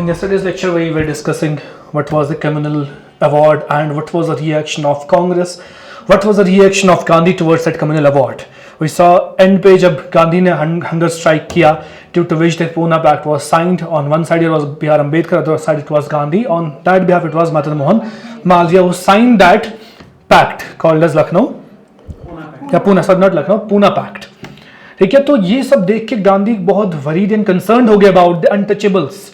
In yesterday's lecture, we were discussing what was the communal award and what was the reaction of Congress, what was the reaction of Gandhi towards that communal award. We saw end page जब गांधी ने hunger strike किया, due to which the Pune Pact was signed. On one side it was B.R. Ambedkar, on the other side it was Gandhi. On that behalf it was Madan Mohan Malviya who signed that pact called as Lucknow, या Pune, sorry not Lucknow, Pune Pact. ठीक है, तो ये सब देख के गांधी बहुत worried and concerned हो गए अबाउट द अनटचेबल्स.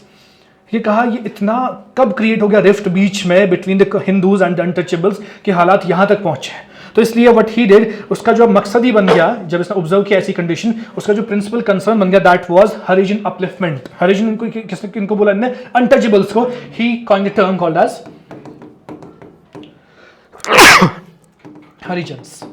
ये कहा ये इतना कब क्रिएट हो गया रिफ्ट बीच में between the Hindus and the untouchables कि हालात यहाँ तक पहुंचे. तो इसलिए व्हाट ही डिड, उसका जो मकसद ही बन गया जब इसने ऑब्जर्व किया ऐसी कंडीशन, उसका जो प्रिंसिपल कंसर्न बन गया that was Harijan upliftment. Harijan इनको किसने इनको बोला इन्होंने अनटचेबल्स को. He coined the term called as Harijans.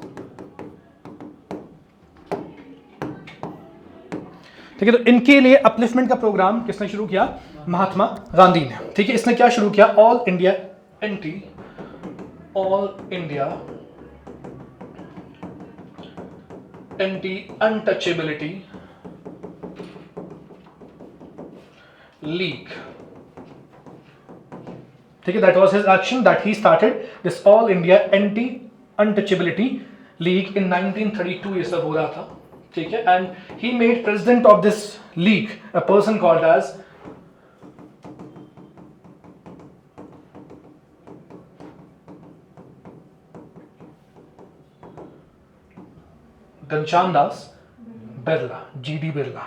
ठीक है, तो इनके लिए अपलिफ्टमेंट का प्रोग्राम किसने शुरू किया? महात्मा गांधी ने. ठीक है, इसने क्या शुरू किया? All India anti untouchability league. ठीक है, that was his action that he started this all India anti untouchability league in 1932. ये सब हो रहा था. ठीक है, and he made president of this league a person called as Ghanshyam Das Birla, GD Birla.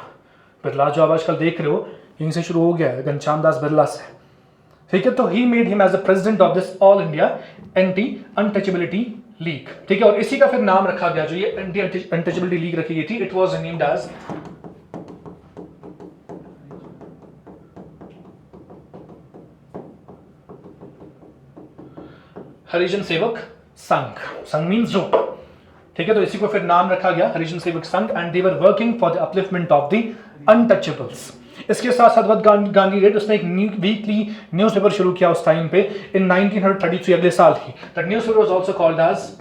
Birla जो आप आजकल देख रहे हो यहीं से शुरू हो गया है, घनश्याम दास बिरला से. ठीक है, तो he made him as a president of this all India anti untouchability league. ठीक है, और इसी का फिर नाम रखा गया जो ये एंटी अनटचेबिलिटी लीग रखी गई थी. It was named as Harijan Sevak Sangh. संघ मींस जो. ठीक है, तो इसी को फिर नाम रखा गया Harijan Sevak Sangh and they were working for the upliftment of the untouchables. इसके साथ साथ गांधी रेड उसने एक वीकली न्यूज़पेपर शुरू किया उस टाइम पे इन 1933 अगले साल ही. That newspaper was also called as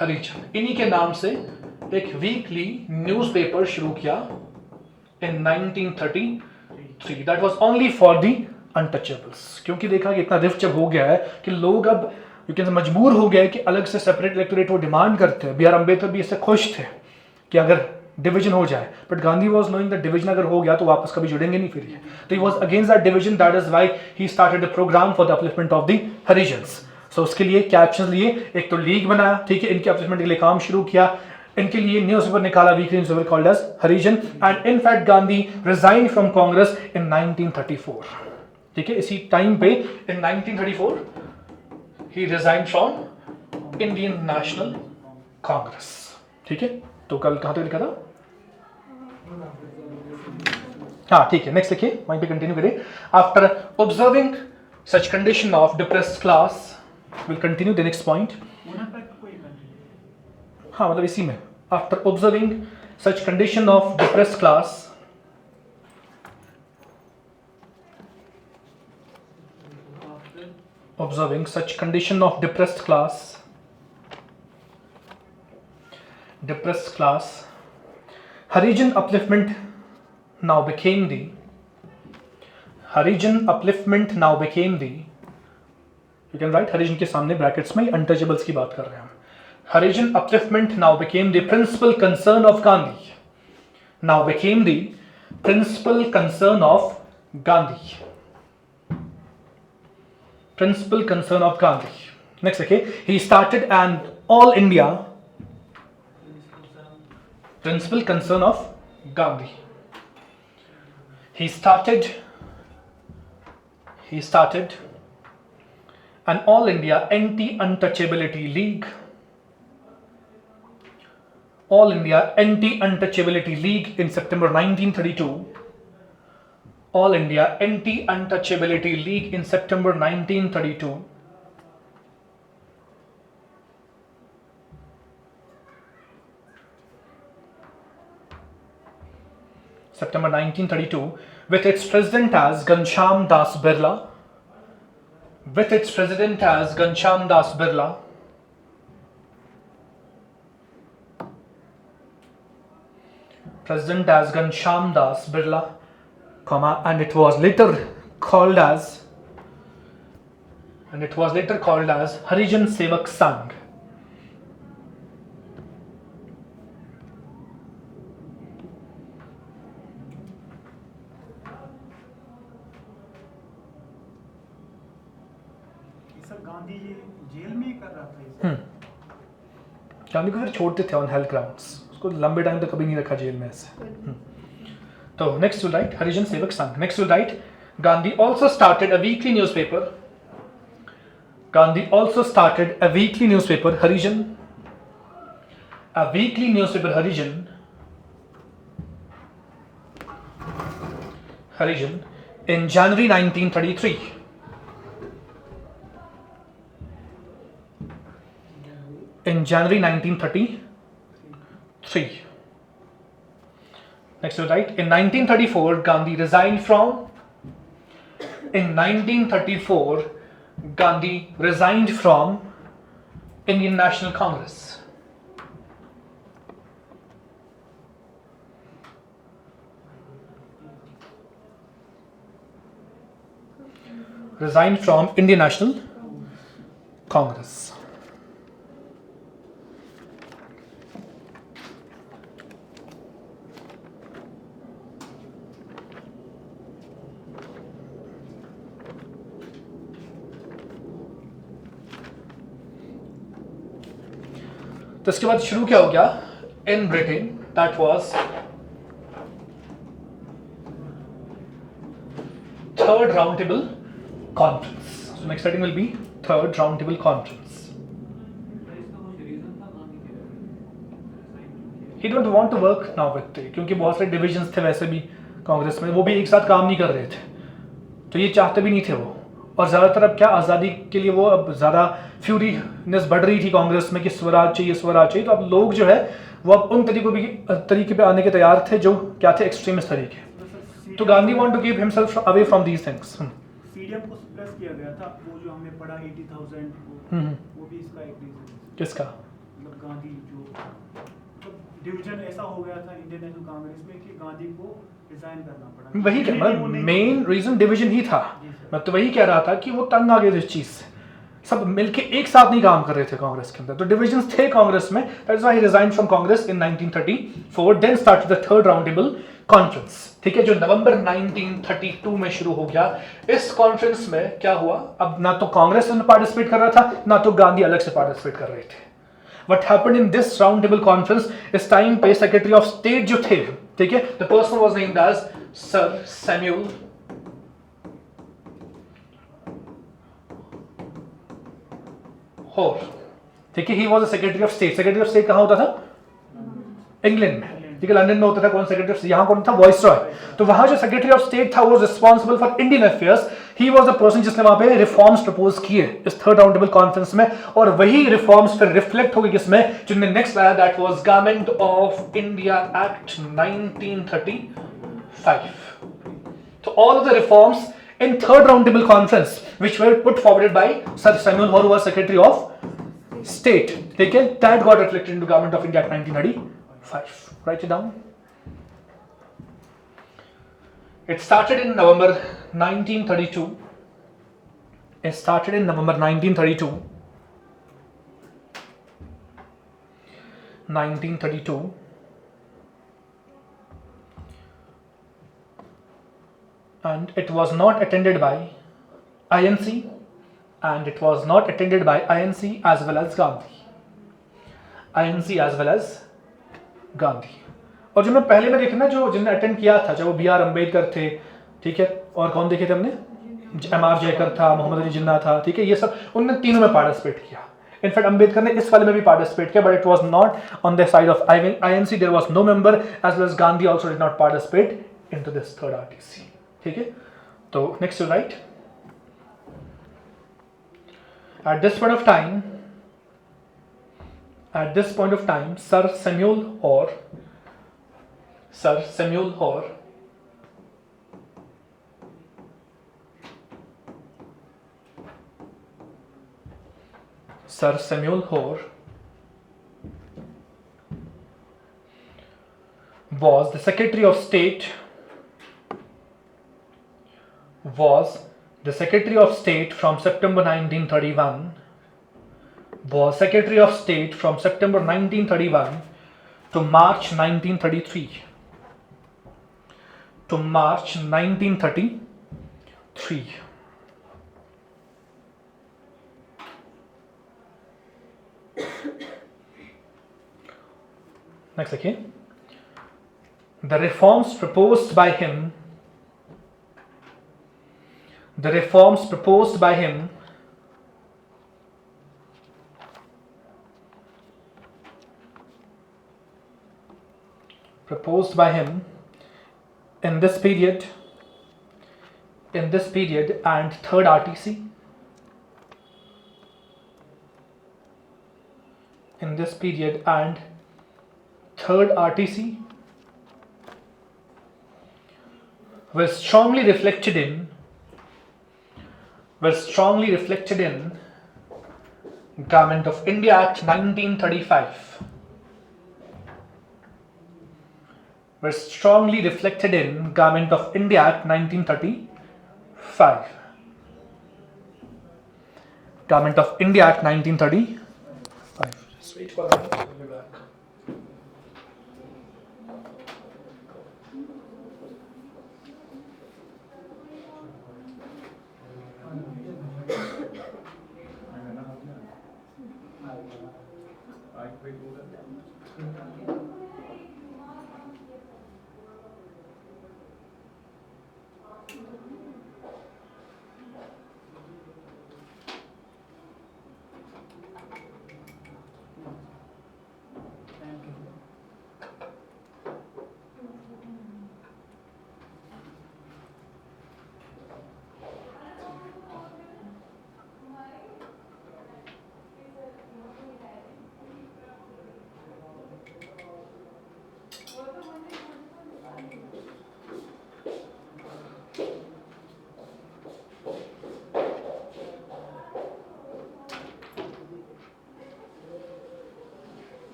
Harijan. इन्हीं के नाम से एक वीकली न्यूज़पेपर शुरू किया in 1933. That was only for the untouchables. क्योंकि देखा कि इतना रिफ्ट जब हो गया है कि लोग अब मजबूर हो गए कि अलग से सेपरेट इलेक्टोरेट वो डिमांड करते हैं. बी.आर. अम्बेडकर भी इससे खुश थे कि अगर डिवीजन हो जाए, but Gandhi was knowing that division अगर हो गया तो वापस कभी जुड़ेंगे नहीं फिर ये. तो he was against that division. That is why he started the programme for the upliftment of the Harijans. So उसके लिए क्या एक्शन लिए? एक तो लीग बनाया. ठीक है, इनके अपलिफ्टमेंट के लिए काम शुरू किया. इनके लिए न्यूज़पेपर निकाला, weekly newspaper called as Harijan. And in fact Gandhi resign from Congress in 1934. ठीक है, इसी टाइम पे इन 1934 he resigned from Indian National Congress. ठीक है, तो कल कहां तक लिखा था? हाँ ठीक है, नेक्स्ट लिखिए, वहीं पे कंटिन्यू करिए. After observing such condition of depressed class, will continue the next point. हाँ मतलब इसी में. After observing such condition of depressed class, observing such condition of depressed class, Harijan upliftment now became the you can write Harijan के सामने brackets में untouchables की बात कर रहे हैं हम. Harijan upliftment now became the principal concern of Gandhi. Now became the principal concern of Gandhi. Principal concern of Gandhi. Next, okay, he started an all India principal concern of Gandhi. He started an all India anti-untouchability league. All India anti-untouchability league in September 1932. All India Anti-Untouchability League in September 1932. September 1932, with its president as Ghanshyam Das Birla. President as Ghanshyam Das Birla, and it was later called as, and it was later called as Harijan Sevak Sangh. Gandhi ये jail में ही कर रहा था गांधी को फिर छोड़ते थे on health grounds, उसको लंबे टाइम तक कभी नहीं रखा जेल में ऐसे। तो next will write Harijan Sevak Sangh. Next will write Gandhi also started a weekly newspaper. Gandhi also started a weekly newspaper Harijan, a weekly newspaper Harijan in January 1933. In January 1933. Next we write in 1934 Gandhi resigned from. In 1934 Gandhi resigned from Indian National Congress. Resigned from Indian National Congress. तो इसके बाद शुरू क्या हो गया in Britain, that was third round table conference. So next heading will be third round table conference. He don't want to work now with it, क्योंकि बहुत सारे डिविजन्स थे वैसे भी कांग्रेस में, वो भी एक साथ काम नहीं कर रहे थे, तो ये चाहते भी नहीं थे वो। और ज़्यादातर अब क्या आज़ादी के लिए वो अब ज़्यादा फ्यूरीनेस बढ़ रही थी कांग्रेस में कि स्वराज चाहिए स्वराज चाहिए, तो अब लोग जो है वो अब उन तरीके पे आने के तैयार थे जो क्या थे एक्सट्रीमिस्ट तरीके। तो Gandhi want to keep himself away from these things. CDM को सप्रेस किया गया था, वो जो हमने पढ़ा 80,000 वो भी इसका एक रीजन है। किसका? मतलब गांधी जो डिवीजन ऐसा हो गया था इंडियन नेशनल कांग्रेस में कि गांधी को रिजाइन करना पड़ा। वही क्या मतलब मेन रीजन डिवीजन ही था। मैं तो वही कह रहा था कि वो तंग आ गए इस चीज से, सब मिलके एक साथ नहीं काम कर रहे थे कांग्रेस के अंदर, तो डिविजन्स थे कांग्रेस में। That's why he resigned from Congress in 1934, then started the third round table conference, ठीक है, जो नवंबर 1932 में शुरू हो गया। इस कॉन्फ्रेंस में क्या हुआ, अब ना तो कांग्रेस में पार्टिसिपेट कर रहा था ना तो गांधी अलग से पार्टिसिपेट कर रहे थे। What happened in this round table conference इस टाइम पे सेक्रेटरी ऑफ स्टेट जो थे, ठीक है, the person was named as Sir Samuel Hoare, ठीक है, he was a secretary of state। secretary of state कहाँ होता था? इंग्लैंड में, ठीक है, लंदन में होता था। कौन सेक्रेटरी ऑफ, यहाँ कौन था? वाइसरॉय। तो वहां जो सेक्रेटरी ऑफ स्टेट था वो responsible for Indian affairs, he was the person जिसने वहां पे रिफॉर्म्स प्रपोज किए इस थर्ड राउंड टेबल कॉन्फ्रेंस में, और वही रिफॉर्म्स फिर रिफ्लेक्ट हो गए किसमें, जिनने नेक्स्ट लाया, that was government of India act 1935। तो all of the reforms in third round table conference which were put forwarded by Sir Samuel Hoare, who was secretary of state, ठीक है, that got reflected into government of India Act 1935. Write it down. It started in November 1932. It started in November 1932. 1932. And it was not attended by INC, and it was not attended by INC as well as Gandhi. INC as well as Gandhi. और जो मैं पहले में देखे ना, जो जिनने attend किया था, चाहे वो BR अम्बेडकर थे, ठीक है, और कौन देखे थे हमने, MR जयकर था, मोहम्मद अली जिन्ना था, ठीक है, ये सब उनने तीनों में पार्टिसिपेट किया। इनफैक्ट अम्बेडकर ने इस वाले में भी पार्टिसिपेट किया, but it was not on the side of INC, there was no member, as well as Gandhi also did not participate into this third RTC, ठीक है। तो next you write, at this point of time Sir Samuel Hoare Sir Samuel Hoare was the Secretary of State was the Secretary of State from September 1931, was Secretary of State from September 1931 to March 1933. To March 1933. Next again. The reforms proposed by him in this period and third RTC, in this period and third RTC were strongly reflected in Government of India Act 1935. Were strongly reflected in Government of India Act 1935. Government of India Act 1935. Just wait for a minute, I'll be back.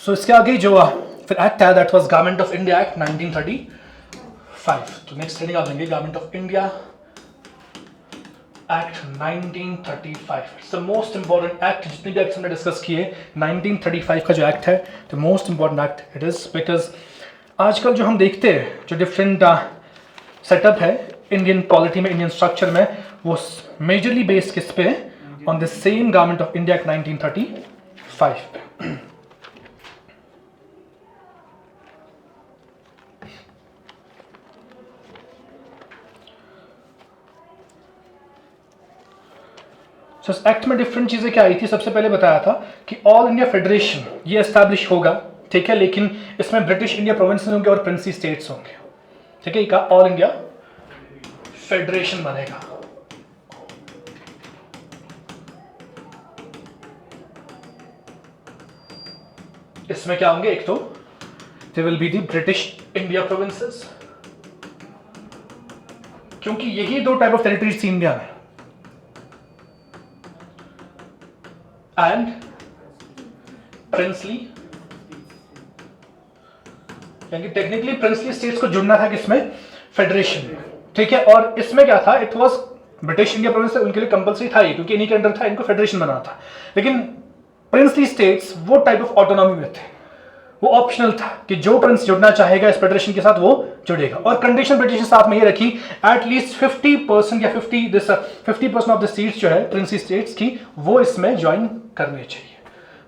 सो इसके आगे जो फिर act है that was government of India act 1935. तो next heading आप लेंगे government of India act 1935. It's the most important act. जितने भी एक्ट हमने डिस्कस किए 1935 का जो एक्ट है the most important act it is because आजकल जो हम देखते हैं जो डिफरेंट सेटअप है इंडियन पॉलिटी में इंडियन स्ट्रक्चर में वो मेजरली बेस्ड किस पे on the same government of India act 1935 पे. So, इस एक्ट में डिफरेंट चीजें क्या आई थी. सबसे पहले बताया था कि ऑल इंडिया फेडरेशन ये एस्टैब्लिश होगा, ठीक है, लेकिन इसमें ब्रिटिश इंडिया प्रोविंसेस होंगे और प्रिंसली स्टेट्स होंगे, ठीक है. का ऑल इंडिया फेडरेशन बनेगा. इसमें क्या होंगे, एक तो they will be the British India provinces, क्योंकि यही दो टाइप ऑफ टेरिटरीज थी इंडिया में, एंड प्रिंसली, यानी टेक्निकली प्रिंसली स्टेट्स को जुड़ना था किसमें, फेडरेशन में, ठीक है. और इसमें क्या था, it was British India province उनके लिए कंपलसरी था ये, क्योंकि इन्हीं के अंडर था, इनको फेडरेशन बनाना था. लेकिन प्रिंसली स्टेट्स वो टाइप ऑफ ऑटोनॉमी में थे, वो ऑप्शनल था कि जो प्रिंस जुड़ना चाहेगा इस फेडरेशन के साथ वो जुड़ेगा. और कंडीशन ब्रिटिश के साथ में ये रखी एटलीस्ट 50% या 50% ऑफ द सीट्स जो है प्रिंसली स्टेट्स की वो इसमें ज्वाइन करने चाहिए.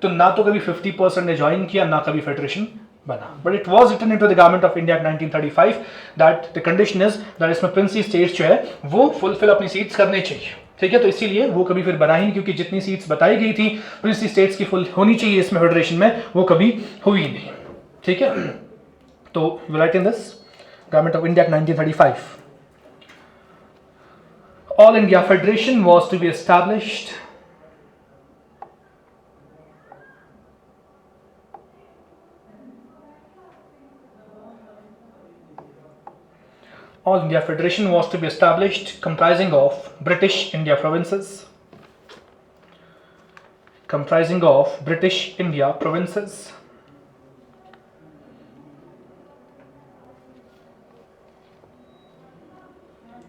तो ना तो कभी 50% ने ज्वाइन किया, ना कभी फेडरेशन बना, but it was written in to the government of India 1935 that the condition is that इसमें प्रिंसली स्टेट्स जो है वो फुलफिल अपनी सीट्स करने चाहिए, ठीक है। तो इसीलिए वो कभी फिर बना ही नहीं, क्योंकि जितनी सीट्स बताई गई थी प्रिंसली स्टेट्स की फुल होनी चाहिए इसमें फेडरेशन में, वो कभी हुई नहीं, ठीक है। तो right in this government of India 1935 All India Federation was to be established All India Federation was to be established comprising of British India provinces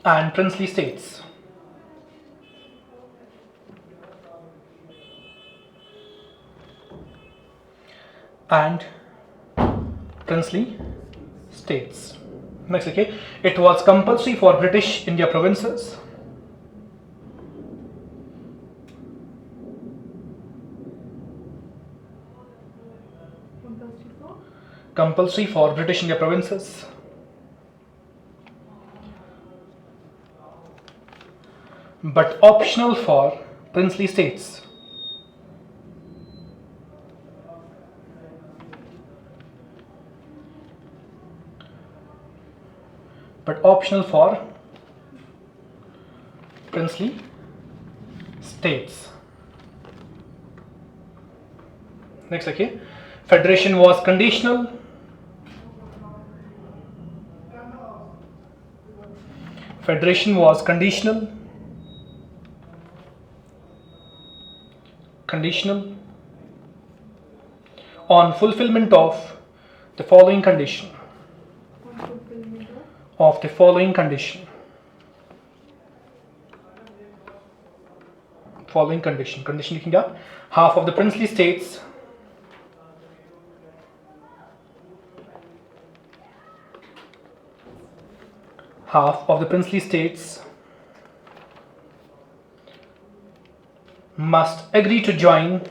and princely states. Next, okay, it was compulsory for British India provinces but optional for princely states. But optional for princely states. Next, okay, federation was conditional. On fulfillment of the following condition. Condition लिखेंगे आप, half of the princely states must agree to join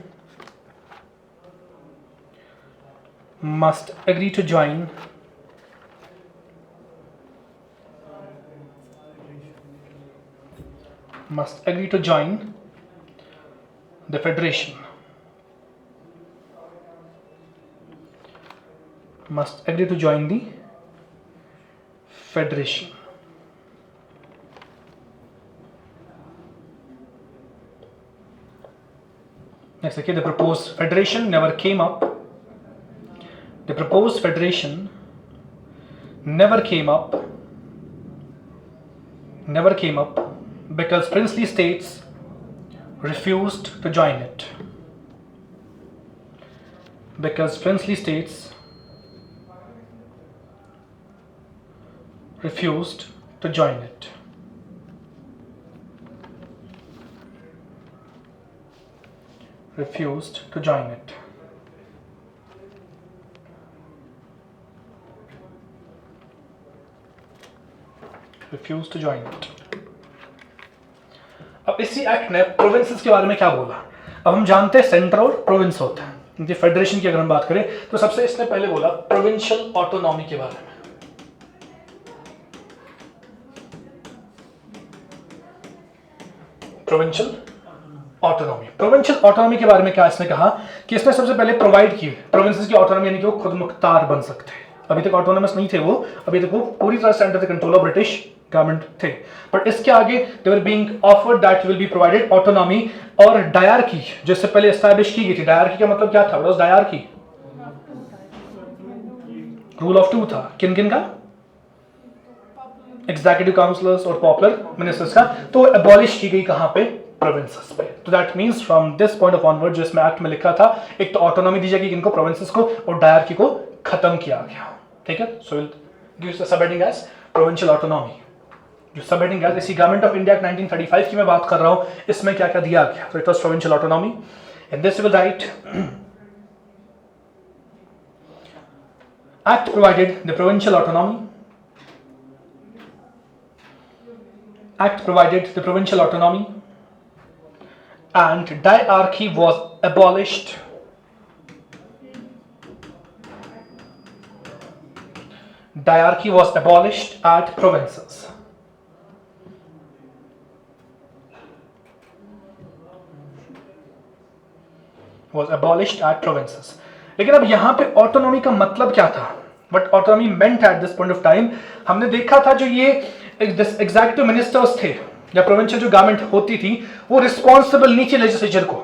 the federation. Next, okay, the proposed federation never came up. Because princely states refused to join it. अब इसी act ने provinces के बारे में क्या बोला। अब हम जानते हैं सेंटर और प्रोविंस होता है, क्योंकि फेडरेशन की अगर हम बात करें तो सबसे इसने पहले बोला प्रोविंशियल ऑटोनॉमी के बारे में। प्रोविंशियल ऑटोनॉमी के बारे में क्या इसने कहा कि इसने सबसे पहले प्रोवाइड की प्रोविंसेस की ऑटोनॉमी, यानी कि वो खुद मुख्तार बन सकते हैं। अभी तक ऑटोनॉमस नहीं थे वो, अभी तक वो पूरी तरह से under the control of British government थे। बट इसके आगे they were being offered that will be provided autonomy और डायरकी, जिससे पहले एस्टैब्लिश की गई थी। डायरकी का मतलब क्या था? What was dyarchy? Rule of two था। किन किन का? एग्जीक्यूटिव काउंसलर्स और पॉपुलर मिनिस्टर्स का। तो अबॉलिश की गई कहां पे? प्रोविंसेस पे। तो that means from this point of onward जो इसमें एक्ट में लिखा था, एक तो ऑटोनॉमी दी जाएगी किनको? प्रोविंसेस को, और डायरकी को खत्म किया गया। ठीक है, so will give the subheading as provincial autonomy. जो सबहेडिंग एज इसी गवर्नमेंट ऑफ इंडिया 1935 की मैं बात कर रहा हूं, इसमें क्या क्या दिया गया? तो it was provincial autonomy. In this will write act provided the provincial autonomy. Act provided the provincial autonomy and diarchy was abolished diarchy was abolished at provinces. Was abolished at provinces. लेकिन अब यहां पे autonomy का मतलब क्या था? What autonomy meant at this point of time? हमने देखा था जो ये एग्जीक्यूटिव मिनिस्टर्स थे या प्रोविंशियल जो गवर्नमेंट होती थी वो रिस्पॉन्सिबल नहीं थी लेजिस्लेचर को,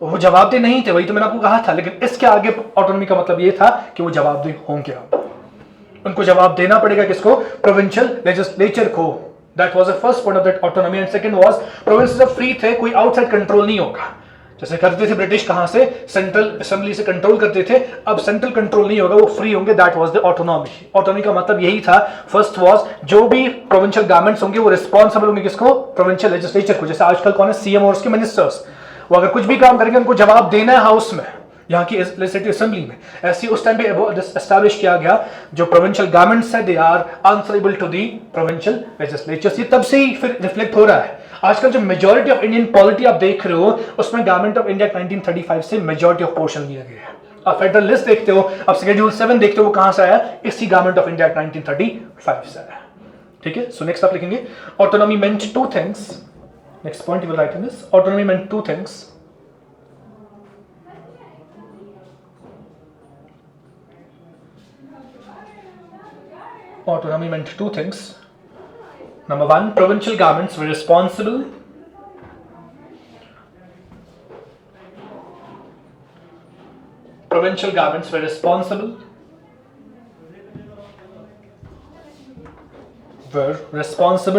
वो जवाबदेह नहीं थे, वही तो मैंने आपको कहा था। लेकिन इसके आगे ऑटोनॉमी का मतलब ये था कि वो जवाबदेह होंगे, उनको जवाब देना पड़ेगा किसको? प्रोविंशियल लेजिस्लेचर को। That was the first point of that autonomy. And second was provinces जब फ्री थे कोई आउटसाइड कंट्रोल नहीं होगा, जैसे करते थे ब्रिटिश, कहां से? सेंट्रल असेंबली से कंट्रोल करते थे। अब सेंट्रल कंट्रोल नहीं होगा, वो फ्री होंगे। That was the autonomy. Autonomy का मतलब यही था। फर्स्ट वाज जो भी प्रोविंशियल गवर्नमेंट्स होंगे वो रिस्पॉन्सिबल होंगे किसको? प्रोविंशियल लेजिस्लेचर को। जैसे आजकल कौन है? सीएम और उसके मिनिस्टर्स, वो अगर कुछ भी काम करेंगे उनको जवाब देना है हाउस में, यहाँ की लेजिस्लेटिव असेंबली में। ऐसे उस टाइम पे एस्टैब्लिश किया गया जो प्रोविंशियल गवर्नमेंट्स है they are answerable to the provincial legislatures. ये तब से ही फिर रिफ्लेक्ट हो रहा है। आजकल जो मेजॉरिटी ऑफ इंडियन पॉलिटी आप देख रहे हो उसमें गवर्नमेंट ऑफ इंडिया 1935 से मेजॉरिटी ऑफ पोर्शन लिया गया है। आप फेडरल लिस्ट देखते हो, अब शेड्यूल 7 देखते हो, वो कहां से आया? इसी गवर्नमेंट ऑफ इंडिया 1935 से आया। ठीक है, सो नेक्स्ट आप लिखेंगे autonomy meant two things. Next point you will write in this, autonomy meant two things. Autonomy meant two things. Number one, provincial governments were responsible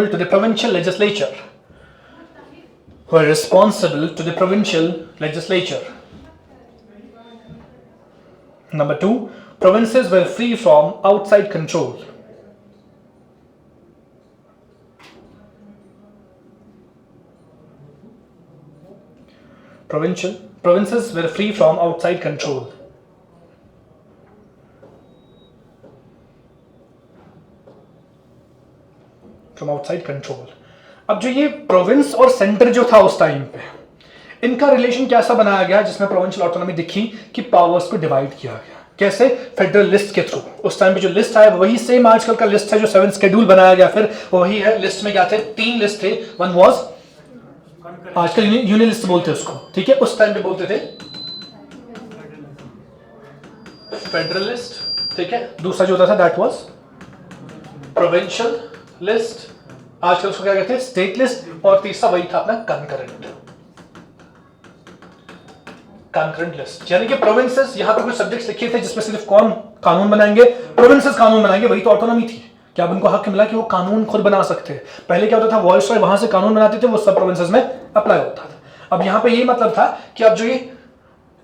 to the provincial legislature. Were responsible to the provincial legislature. Number two, provinces were free from outside control. Provinces were free from outside control. From outside control. अब जो ये province और centre जो था उस time पे, इनका relation कैसा बनाया गया जिसमें प्रोविंशियल ऑटोनॉमी दिखी कि पावर्स को डिवाइड किया गया। कैसे? फेडरल लिस्ट के थ्रू। उस टाइम पे जो लिस्ट है वही सेम आजकल का लिस्ट है, जो 7 शेड्यूल बनाया गया फिर वही है। लिस्ट में क्या थे? 3 लिस्ट थे। वन वाज, आजकल यूनियन लिस्ट बोलते हैं उसको, ठीक है, उस टाइम पे बोलते थे फेडरल लिस्ट, ठीक है। दूसरा जो होता था दैट वाज प्रोविंशियल लिस्ट, आजकल उसको क्या कहते हैं? State list. और तीसरा वही था अपना कंकरेंट लिस्ट। यानी कि प्रोविंसेस, यहां पे कुछ सब्जेक्ट्स लिखे थे जिसमें सिर्फ कौन कानून बनाएंगे? प्रोविंसेस कानून बनाएंगे। वही तो ऑटोनॉमी थी कि अब उनको हक मिला कि वो कानून खुद बना सकते हैं। पहले क्या होता था? वॉइसरॉय वहां से कानून बनाते थे, वो सब प्रोविंसेस में अप्लाई होता था। अब यहां पे यही मतलब था कि अब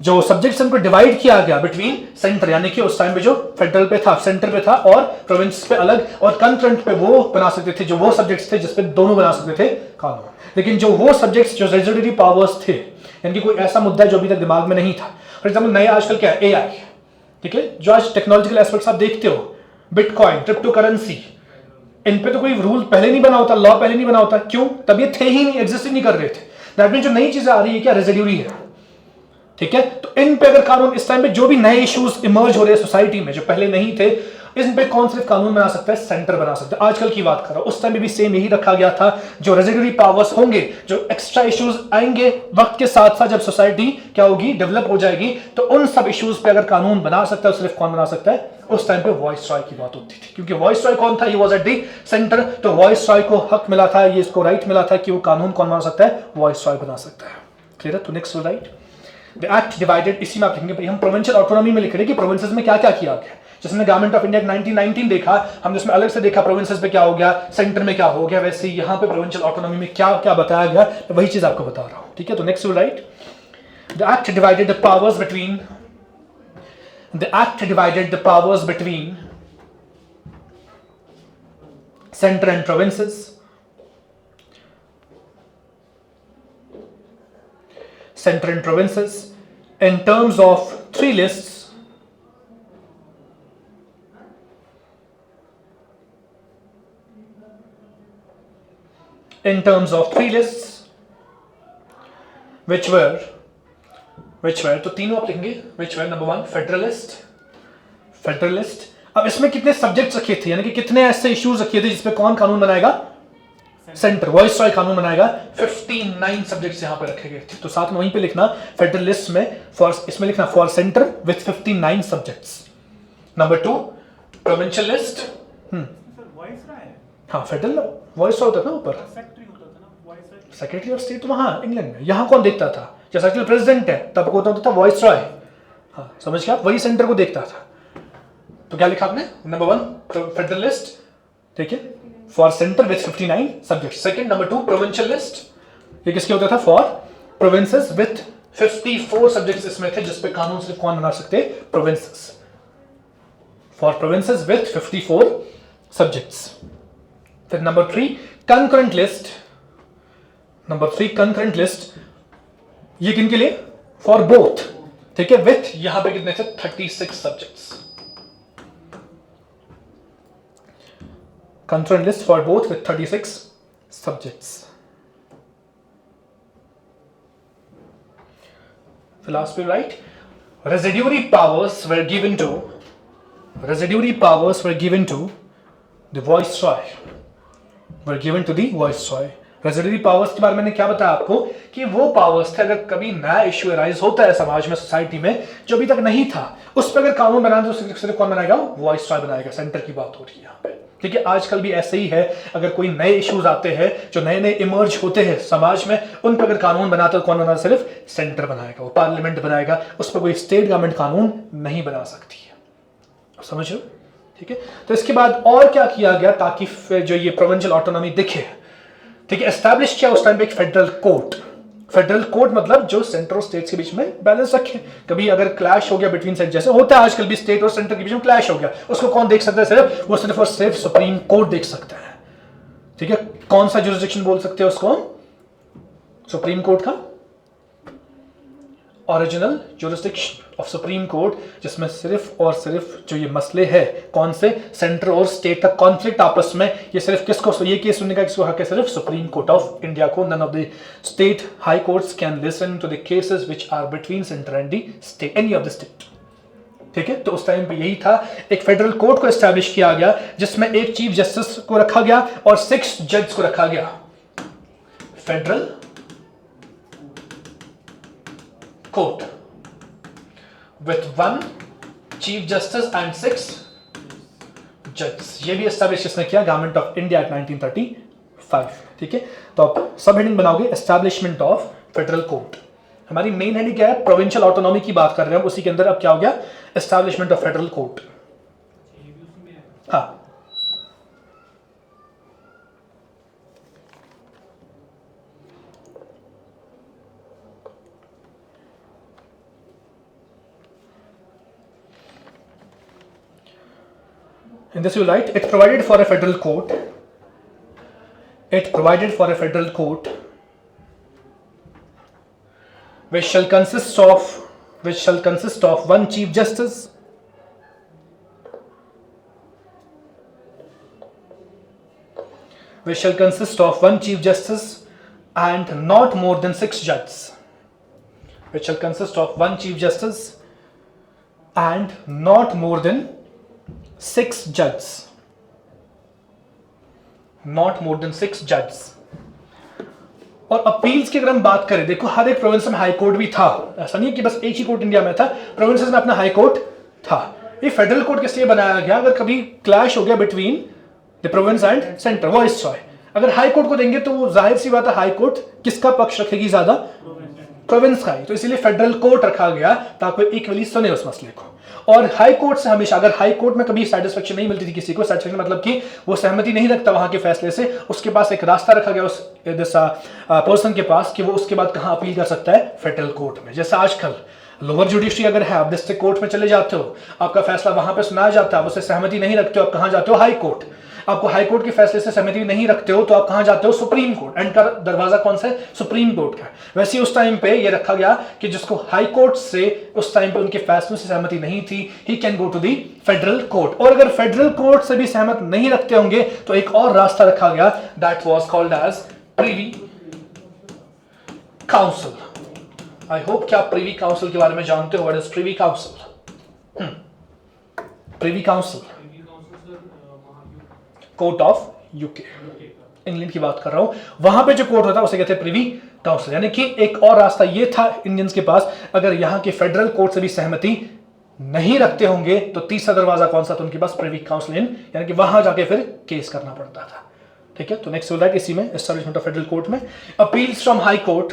जो सब्जेक्ट्स उनको डिवाइड किया गया बिटवीन सेंटर, यानी कि उस टाइम पे जो फेडरल पे था, सेंटर पे था, और प्रोविंस पे अलग, और कंकरेंट पे वो बना सकते थे जो वो सब्जेक्ट्स थे जिसपे दोनों बना सकते थे कानून। लेकिन जो वो सब्जेक्ट्स जो रेजिडरी पावर्स थे, यानी कि कोई ऐसा मुद्दा जो अभी तक दिमाग में नहीं था, फॉर एग्जाम्पल नए आजकल क्या है? AI, ठीक है, जो आज टेक्नोलॉजिकल एस्पेक्ट्स आप देखते हो, बिटकॉइन, क्रिप्टो करेंसी, इन पे तो कोई रूल पहले नहीं बना होता, लॉ पहले नहीं बना होता। क्यों? तब ये थे ही नहीं, एग्जिस्ट ही नहीं कर रहे थे। दैट मीन जो नई चीजें आ रही है क्या? रेजिड्यूरी है, ठीक है। तो इन पे अगर कानून, इस टाइम पे जो भी नए इश्यूज इमर्ज हो रहे हैं सोसाइटी में जो पहले नहीं थे, इन पे कौन सिर्फ कानून बना सकता है? सेंटर बना सकता है। आजकल की बात कर रहा हूं, उस टाइम भी सेम यही रखा गया था। जो रेजिड्यूरी पावर्स होंगे, जो एक्स्ट्रा इश्यूज आएंगे वक्त के साथ साथ, जब सोसाइटी क्या होगी? डेवलप हो जाएगी, तो उन सब इश्यूज पे अगर कानून बना सकता है, सिर्फ कौन बना सकता है? उस टाइम पे वॉइसरॉय की बात होती थी, क्योंकि वॉइसरॉय कौन था? He was at the centre. तो वॉइसरॉय को हक मिला था, ये इसको राइट मिला था कि वो कानून कौन बना सकता है? वॉइसरॉय बना सकता है। क्लियर है? तो next right, the act divided, इसी में आप लिखेंगे, हम प्रोविंशियल ऑटोनॉमी में लिख रहे हैं कि प्रोविंसेस में क्या क्या किया गया। जिसने गवर्नमेंट ऑफ इंडिया 1919 देखा, हमने उसमें अलग से देखा प्रोविंसेस पे क्या हो गया, सेंटर में क्या हो गया, वैसे ही यहाँ पे प्रोविंशियल ऑटोनॉमी में क्या क्या बताया गया, तो वही चीज आपको बता रहा हूँ, ठीक है। तो next right, the act divided the powers between center and provinces. Center and provinces in terms of 3 lists. In terms of 3 lists, which were तो तीनों आप लिखेंगे, which were number 1 federalist, अब इसमें कितने सब्जेक्ट्स रखे थे, यानी कि कितने ऐसे इश्यूज रखे थे जिसपे कौन कानून बनाएगा, सेंटर, वाइसरॉय कानून बनाएगा। 59 सब्जेक्ट्स यहां पे रखे गए थे। तो साथ में वहीं पे लिखना फेडरलिस्ट में फॉर, इसमें लिखना for centre with 59 subjects. Number 2 provincial list, sir viceroy है, हाँ फेडरल वाइसरॉय होता था ना ऊपर, सेक्रेटरी होता था ना वाइसरॉय। सेक्रेटरी ऑफ स्टेट तो वहां इंग्लैंड में, यहां कौन देखता था, जैसा कि प्रेसिडेंट है तब को होता था वाइसरॉय। हाँ समझ गया, वही सेंटर को देखता था। तो क्या लिखा आपने, नंबर 1 फेडरलिस्ट, ठीक है, for centre with 59 subject. Second number 2 प्रोविंशियलिस्ट, ये किसके होता था, फॉर प्रोविंसेस विथ 54 सब्जेक्ट्स इसमें थे, जिसपे कानून सिर्फ कौन बना सकते, provinces, for provinces with 54 subjects. फिर number 3 concurrent list, number 3 concurrent list, ये किन के लिए, फॉर बोथ, ठीक है, विथ यहां पे कितने थे, 36 subjects. Concurrent list for both with 36 subjects. Philosophy, right? Residuary powers were given to the viceroy. Were given to the viceroy. Residuary powers के बारे में मैंने क्या बताया आपको कि वो पावर्स थे, अगर कभी नया इश्यू अराइज होता है समाज में, सोसाइटी में, जो अभी तक नहीं था, उस पर अगर कानून बनाना तो सिर्फ कौन बनाएगा, वॉइसरॉय बनाएगा। सेंटर की बात हो रही है यहाँ पे, ठीक है। आजकल भी ऐसे ही है, अगर कोई नए इश्यूज आते हैं जो नए नए इमर्ज होते हैं समाज में, उन पर अगर कानून बनाता है कौन बनाता, सिर्फ सेंटर बनाएगा, वो पार्लियामेंट बनाएगा, उस पर कोई स्टेट गवर्नमेंट कानून नहीं बना सकती है। समझ लो, ठीक है। तो इसके बाद और क्या किया गया ताकि जो ये प्रोविंशियल ऑटोनॉमी दिखे, ठीक है। एस्टैब्लिश किया उस टाइम पे एक फेडरल कोर्ट। फेडरल कोर्ट मतलब जो सेंटर और स्टेट्स के बीच में बैलेंस रखे। कभी अगर क्लैश हो गया बिटवीन सेट, जैसे होता है आजकल भी, स्टेट और सेंटर के बीच में क्लैश हो गया, उसको कौन देख सकता है, सिर्फ वो सिर्फ और सिर्फ सुप्रीम कोर्ट देख सकता है, ठीक है। कौन सा जुरिसडिक्शन बोल सकते हैं उसको, सुप्रीम कोर्ट का original jurisdiction of supreme court, जिसमें सिर्फ और सिर्फ जो ये मसले हैं, कौन से, सेंटर और स्टेट का कॉन्फ्लिक्ट आपस में, ये सिर्फ किसको, ये केस सुनने का किसको हक है, सिर्फ सुप्रीम कोर्ट ऑफ इंडिया को। None of the state high courts can listen to the cases which are between centre and the state, any of the state, ठीक है। तो उस टाइम पे यही था, एक फेडरल कोर्ट को एस्टैब्लिश किया गया, जिसमें एक चीफ जस्टिस को रखा गया और 6 जज को रखा गया। Federal court with 1 chief justice and 6 जजेस। ये भी एस्टैब्लिश किसने किया, गवर्नमेंट ऑफ इंडिया एट 1935, ठीक है। तो आप सब हेडिंग बनाओगे, एस्टैब्लिशमेंट ऑफ फेडरल कोर्ट। हमारी मेन हेडिंग क्या है, प्रोविंशियल ऑटोनॉमी की बात कर रहे हैं, उसी के अंदर अब क्या हो गया, एस्टैब्लिशमेंट ऑफ फेडरल कोर्ट। हाँ, in this you write, it provided for a federal court, which shall consist of 1 chief justice, and not more than 6 judges, which shall consist of 1 chief justice and not more than 6 judges, not more than 6 judges। और appeals की अगर हम बात करें, देखो हर एक province में high court भी था, ऐसा नहीं है कि बस एक ही कोर्ट इंडिया में था, प्रोविंसेस में अपना हाई कोर्ट था। ये फेडरल कोर्ट किस लिए बनाया गया, अगर कभी क्लैश हो गया between the province and centre, viceroy अगर हाई कोर्ट को देंगे तो जाहिर सी बात है हाई कोर्ट किसका पक्ष रखेगी, ज्यादा प्रोविंस का ही। तो इसीलिए फेडरल कोर्ट रखा गया ताकि इक्वली सुने उस मसले को। और हाई कोर्ट से हमेशा, अगर हाई कोर्ट में कभी सेटिस्फेक्शन नहीं मिलती थी किसी को, सेटिस्फेक्शन मतलब कि वो सहमति नहीं रखता वहां के फैसले से, उसके पास एक रास्ता रखा गया उस पर्सन के पास कि वो उसके बाद कहां अपील कर सकता है, फेडरल कोर्ट में। जैसा आजकल लोअर जुडिशरी अगर है, आप डिस्ट्रिक्ट कोर्ट में चले जाते हो, आपका फैसला वहां पे सुनाया जाता है, आप उससे सहमति नहीं रखते हो, आप कहां जाते हो, हाई कोर्ट। आपको हाई कोर्ट के फैसले से सहमति नहीं रखते हो तो आप कहां जाते हो, सुप्रीम कोर्ट। एंड का दरवाजा कौन सा है, सुप्रीम कोर्ट का। वैसे ही उस टाइम पे ये रखा गया कि जिसको हाई कोर्ट से उस टाइम पे उनके फैसलों से सहमति नहीं थी, he can go to the federal court. और अगर फेडरल कोर्ट से भी सहमत नहीं रखते होंगे तो एक और रास्ता रखा गया, that was called as privy council. I hope कि आप प्रिवी काउंसिल के बारे में जानते हो। What is privy council? Privy council court of UK, England की बात कर रहा हूं, वहां पे जो कोर्ट होता है उसे कहते हैं प्रिवी काउंसिल। यानी कि एक और रास्ता ये था इंडियंस के पास, अगर यहां के फेडरल कोर्ट से भी सहमति नहीं रखते होंगे तो तीसरा दरवाजा कौन सा था उनके पास, प्रिवी काउंसिल, यानी कि वहां जाके फिर केस करना पड़ता था। ठीक है, तो नेक्स्ट बोल रहा है इसी में एस्टैब्लिशमेंट ऑफ फेडरल कोर्ट में appeals from high court,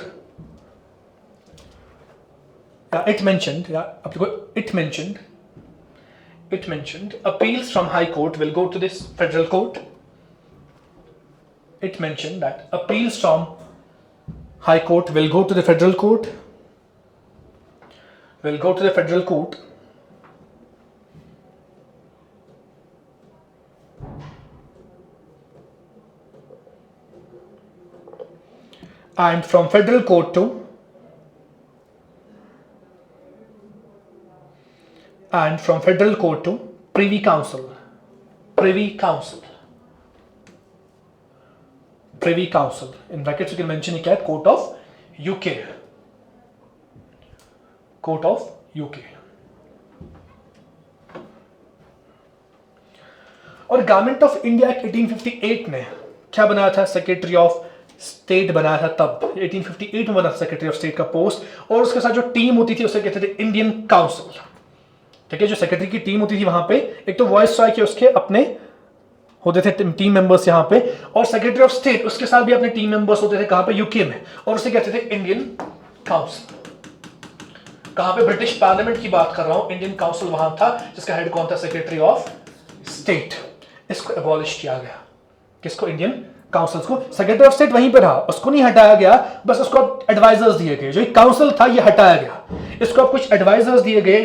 it mentioned appeals from high court will go to this federal court. It mentioned that appeals from high court will go to the federal court, and from federal court to Privy Council. In brackets you can mention it as Court of UK. और government of India act 1858 ने क्या बनाया था, secretary of state बनाया था तब 1858 में बना था सेक्रेटरी ऑफ स्टेट का पोस्ट, और उसके साथ जो टीम होती थी उसे कहते थे इंडियन काउंसिल। ठीक है, जो सेक्रेटरी की टीम होती थी वहां पे एक तो वॉइस रॉय के उसके अपने होते थे टीम मेंबर्स यहाँ पे, और सेक्रेटरी ऑफ स्टेट उसके साथ भी अपने टीम मेंबर्स होते थे कहां पे, यूके में, और उसे कहते थे इंडियन काउंसिल। कहां पे, ब्रिटिश पार्लियामेंट की बात कर रहा हूं, इंडियन काउंसिल वहां था जिसका हेड कौन था, सेक्रेटरी ऑफ स्टेट। इसको एबॉलिश किया गया, किसको, इंडियन काउंसिल को। सेक्रेटरी ऑफ स्टेट वहीं पे रहा, उसको नहीं हटाया गया, बस उसको एडवाइजर्स दिए गए। जो काउंसिल था ये हटाया गया, इसको अब कुछ एडवाइजर्स दिए गए,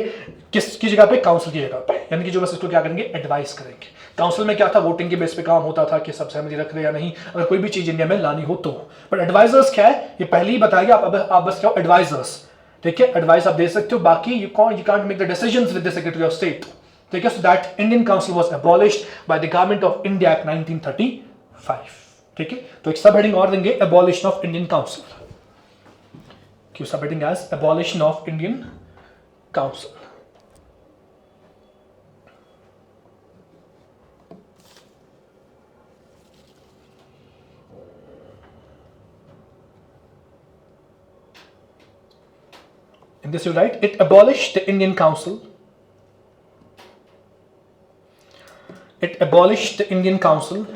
किसकी जगह पे, काउंसिल की जगह पे, यानी कि जो बस इसको क्या करेंगे, एडवाइस करेंगे। काउंसिल में क्या था, वोटिंग के बेस पे काम होता था कि सब सहमति रख रहे या नहीं, अगर कोई भी चीज इंडिया में लानी हो तो। बट एडवाइजर्स क्या है, ये पहले ही बताया, आप बस क्या हो, एडवाइजर्स। ठीक है, एडवाइस आप दे सकते हो, बाकी you can't make the decisions with the secretary of state. ठीक है, so that Indian council was abolished by the government of India act 1935। ठीक है, तो एक सब हेडिंग और देंगे, एबॉलिशन ऑफ इंडियन काउंसिल, क्यों सब heading as abolition of Indian council. In this you write, it abolished the Indian Council. It abolished the Indian Council.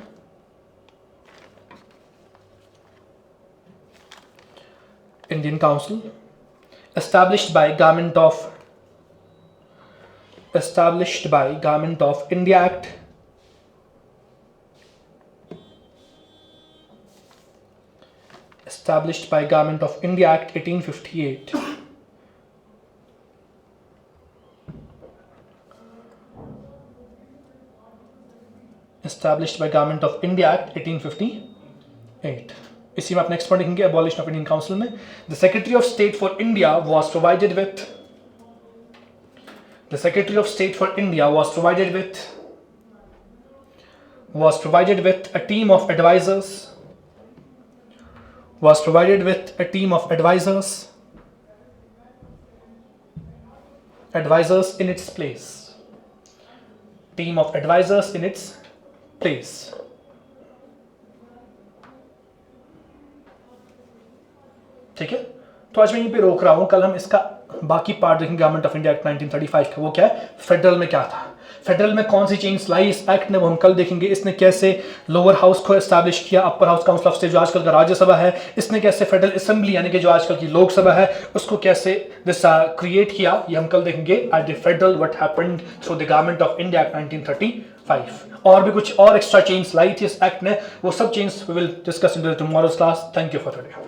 Indian Council, established by Government of India Act. Established by Government of India Act 1858. Established by Government of India Act 1858. इसी में आप next point लिखेंगे, abolition of Indian council में the secretary of state for India was provided with a team of advisors in its place. ठीक है, तो आज मैं यहीं पे रोक रहा हूं, कल हम इसका बाकी पार्ट देखेंगे। गवर्नमेंट ऑफ इंडिया एक्ट 1935 का वो क्या है, फेडरल में क्या था, फेडरल में कौन सी चेंज लाई इस एक्ट ने, वो हम कल देखेंगे। इसने कैसे लोअर हाउस को एस्टैब्लिश किया, upper house council of state जो आजकल का राज्यसभा है, इसने कैसे फेडरल असेंबली यानी कि जो आजकल की लोकसभा है उसको कैसे क्रिएट किया, ये हम कल देखेंगे। At the federal what happened through the government of India act 1935। और भी कुछ और एक्स्ट्रा चेंज लाई थी इस एक्ट ने, वो सब change we will discuss in tomorrow's class. Thank you for today.